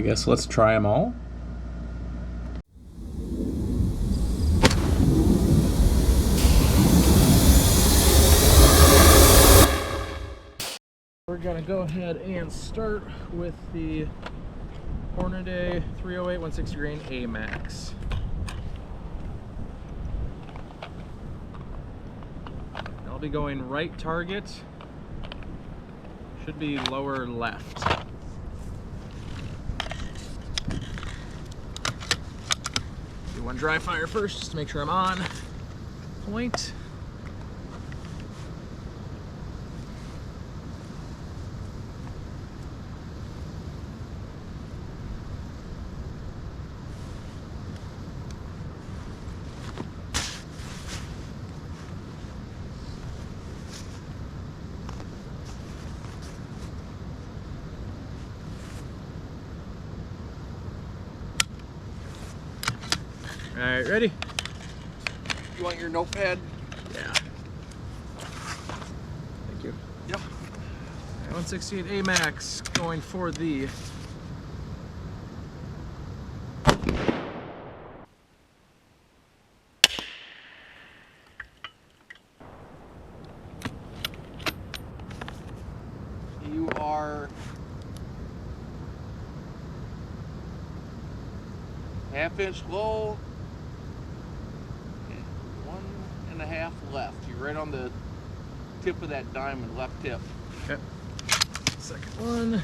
I guess let's try them all. We're gonna go ahead and start with the Hornady 308 160 grain A Max. I'll be going right target. Should be lower left. Do one dry fire first just to make sure I'm on point. All right, ready? You want your notepad? Yeah. Thank you. Yep. 168 A Max going for the You are half-inch low, 1.5 left. You're right on the tip of that diamond, left tip. okay. Second one.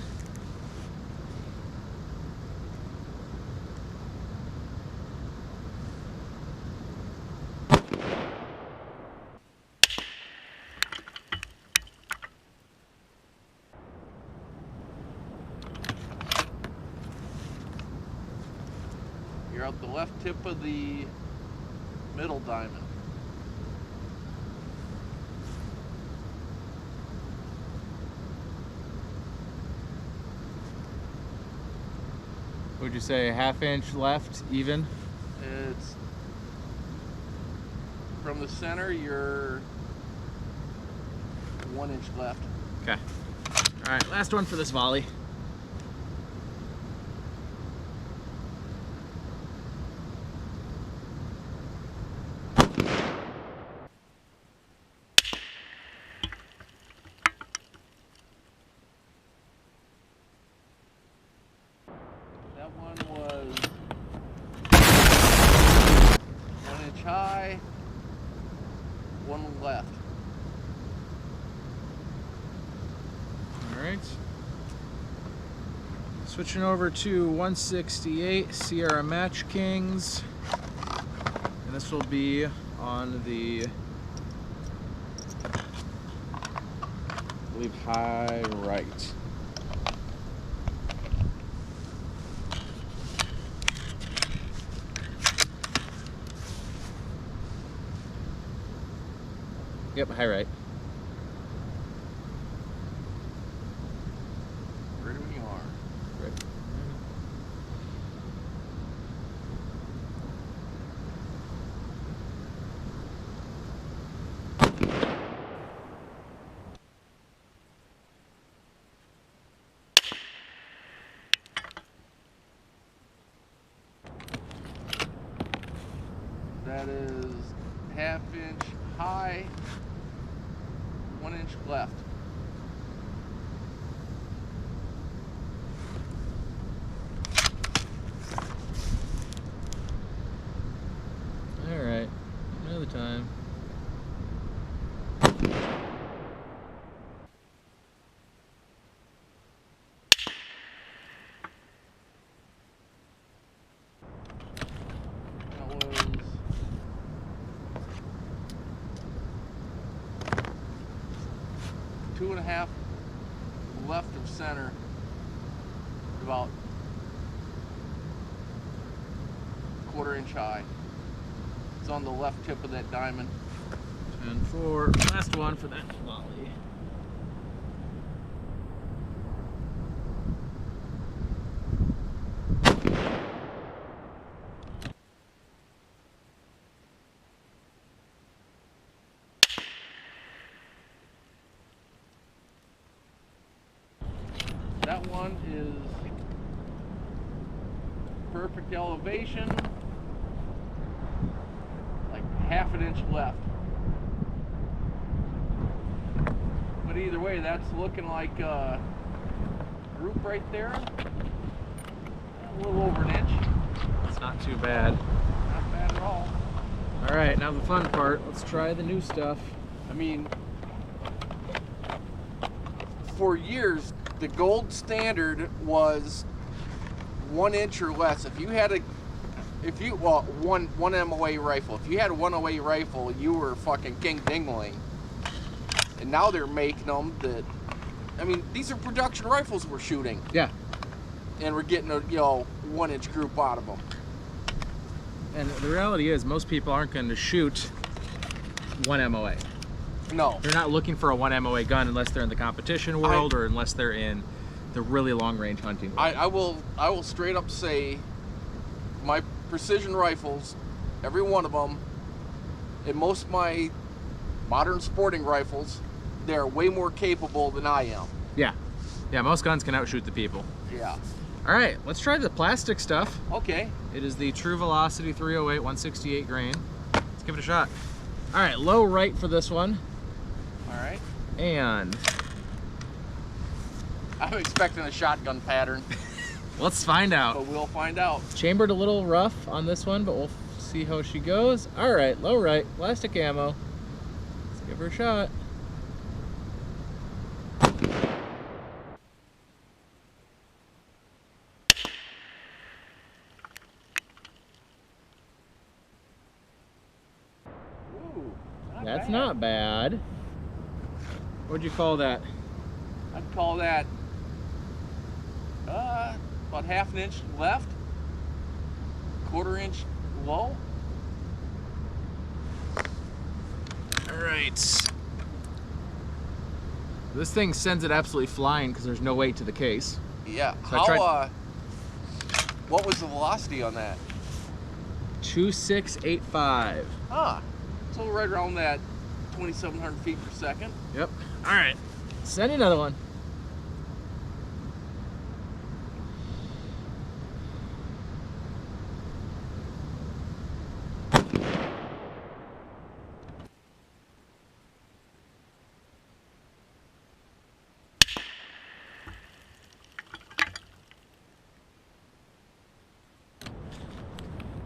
You're out the left tip of the middle diamond. Would you say 1/2 inch left, even? It's from the center, you're 1 inch left. Okay. All right, last one for this volley. That one was 1 inch high, 1 left. All right. Switching over to 168 Sierra Match Kings. And this will be on the, I believe, high right. Yep, high right. Ready when you are. Right. That is 1/2 inch high, 1 inch left. All right. Another time. That was 2.5 left of center, about 1/4 inch high. It's on the left tip of that diamond. And for last one for that volley. That one is perfect elevation. Like half an inch left. But either way, that's looking like a group right there. A little over an inch. It's not too bad. Not bad at all. All right, now the fun part. Let's try the new stuff. I mean, for years, the gold standard was 1 inch or less. If you had one MOA rifle. If you had a 108 rifle, you were fucking king dingling. And now they're making them that, I mean, these are production rifles we're shooting. Yeah. And we're getting a 1 inch group out of them. And the reality is, most people aren't going to shoot 1 MOA. No. They're not looking for a 1 MOA gun unless they're in the competition world or unless they're in the really long range hunting world. I will straight up say my precision rifles, every one of them, and most of my modern sporting rifles, they're way more capable than I am. Yeah. Yeah, most guns can outshoot the people. Yeah. All right, let's try the plastic stuff. Okay. It is the True Velocity 308 168 grain. Let's give it a shot. All right, low right for this one. All right. And I'm expecting a shotgun pattern, let's find out. but we'll find out. Chambered a little rough on this one, but we'll see how she goes. All right, low right, plastic ammo. Let's give her a shot. Ooh, That's bad. not bad. What'd you call that? I'd call that about half an inch left, 1/4 inch low. All right. This thing sends it absolutely flying because there's no weight to the case. Yeah. So I tried- What was the velocity on that? 2685. Ah, so right around that 2,700 feet per second. Yep. All right. Send another one.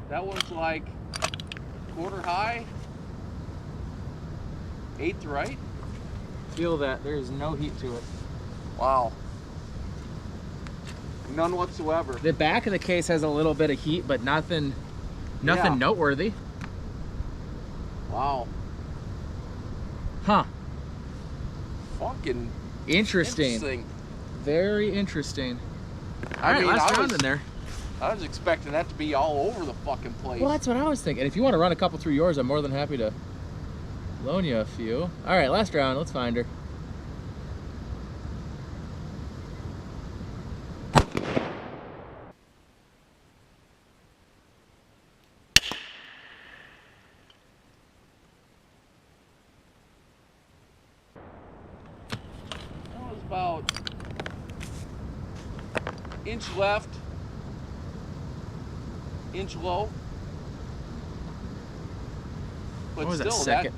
That one's like 1/4 high, 1/8 right. Feel that. There's no heat to it. Wow. None whatsoever. The back of the case has a little bit of heat, but nothing Yeah. noteworthy. Wow. Huh. Fucking Interesting. Very interesting. All right, mean, last I round was- in there. I was expecting that to be all over the fucking place. Well, that's what I was thinking. If you want to run a couple through yours, I'm more than happy to loan you a few. All right, last round. Let's find her. That was about inch left, inch low. But What was still, that second?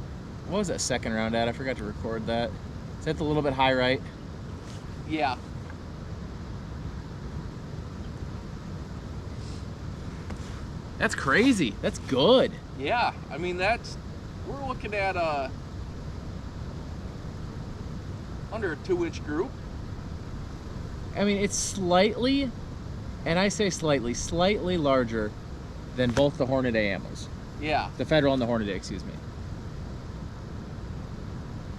What was that second round at? I forgot to record that. Is that a little bit high right? Yeah. That's crazy. That's good. Yeah. I mean, we're looking at under a 2-inch group. I mean, it's slightly, and I say slightly larger than both the Hornady ammos. Yeah. The Federal and the Hornady, excuse me.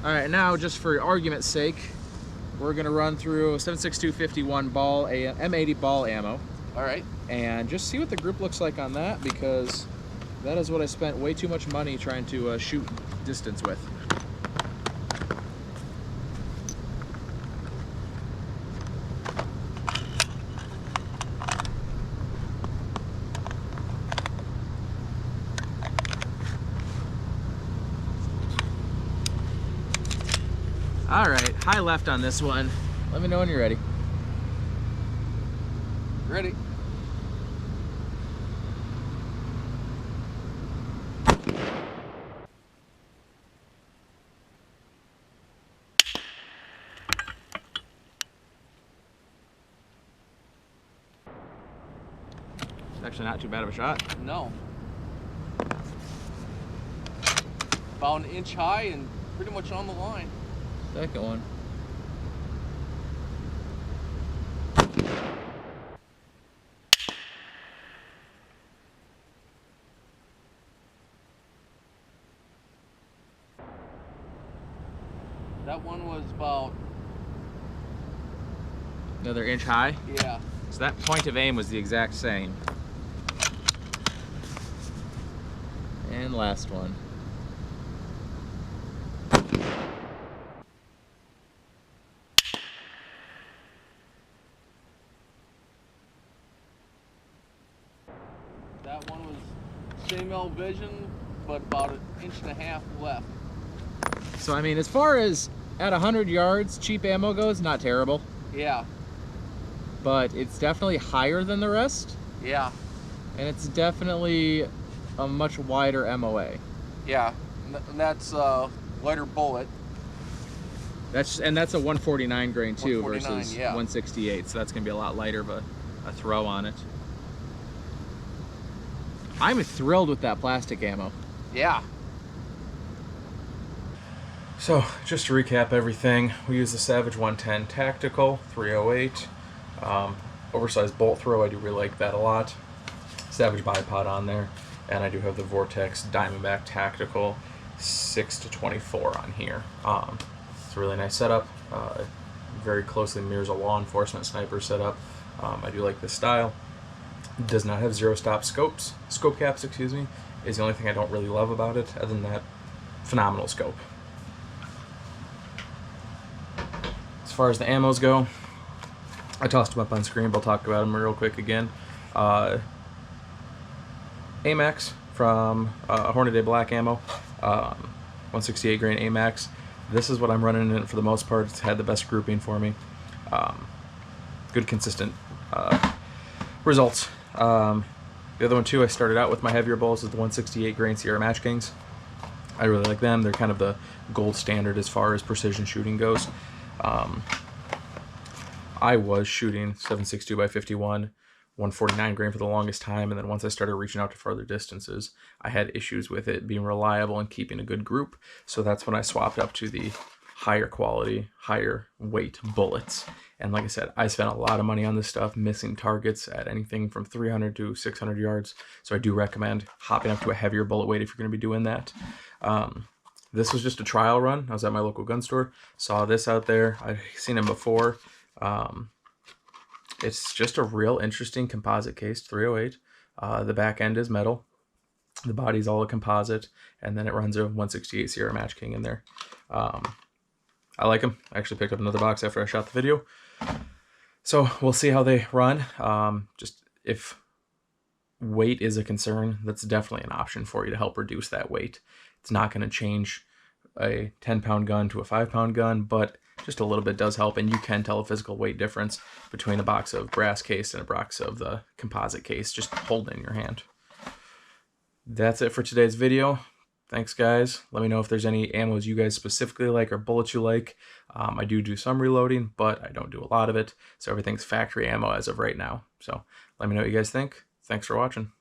All right, now just for argument's sake, we're gonna run through 7.6251 ball M80 ball ammo All right. and just see what the group looks like on that, because that is what I spent way too much money trying to shoot distance with. All right, high left on this one. Let me know when you're ready. Ready? It's actually not too bad of a shot. No. About an inch high and pretty much on the line. Second one. That one was about, Another inch high. yeah. So that point of aim was the exact same. And last one. That one was same elevation, but about an inch and a half left. So I mean, as far as at 100 yards, cheap ammo goes, not terrible. Yeah, But it's definitely higher than the rest. yeah, And it's definitely a much wider MOA. yeah. And that's lighter bullet. That's a 149 grain too 149, versus yeah. 168, so that's gonna be a lot lighter of a throw on it. I'm thrilled with that plastic ammo. Yeah. So just to recap everything, we use the Savage 110 Tactical 308, oversized bolt throw. I do really like that a lot. Savage bipod on there, and I do have the Vortex Diamondback Tactical 6-24 on here. It's a really nice setup. Very closely mirrors a law enforcement sniper setup. I do like this style. It does not have zero scope caps, excuse me, is the only thing I don't really love about it. Other than that, phenomenal scope. As far as the ammos go, I tossed them up on screen, but I'll talk about them real quick again. AMAX from Hornady Black Ammo, 168 grain AMAX. This is what I'm running in for the most part. It's had the best grouping for me. Good consistent results. The other one too, I started out with my heavier bullets, is the 168 grain Sierra Match Kings. I really like them. They're kind of the gold standard as far as precision shooting goes. I was shooting 7.62 by 51, 149 grain for the longest time, and then once I started reaching out to farther distances, I had issues with it being reliable and keeping a good group. So that's when I swapped up to the higher quality, higher weight bullets. And like I said, I spent a lot of money on this stuff, missing targets at anything from 300 to 600 yards. So I do recommend hopping up to a heavier bullet weight if you're going to be doing that. This was just a trial run. I was at my local gun store, saw this out there. I've seen them before. It's just a real interesting composite case, 308. The back end is metal. The body's all a composite, and then it runs a 168 Sierra Match King in there. I like them. I actually picked up another box after I shot the video. So we'll see how they run. Just if weight is a concern, that's definitely an option for you to help reduce that weight. It's not going to change a 10-pound gun to a 5-pound gun, but just a little bit does help, and you can tell a physical weight difference between a box of brass case and a box of the composite case, just holding in your hand. That's it for today's video. Thanks, guys. Let me know if there's any ammos you guys specifically like or bullets you like. I do some reloading, but I don't do a lot of it, so everything's factory ammo as of right now. So let me know what you guys think. Thanks for watching.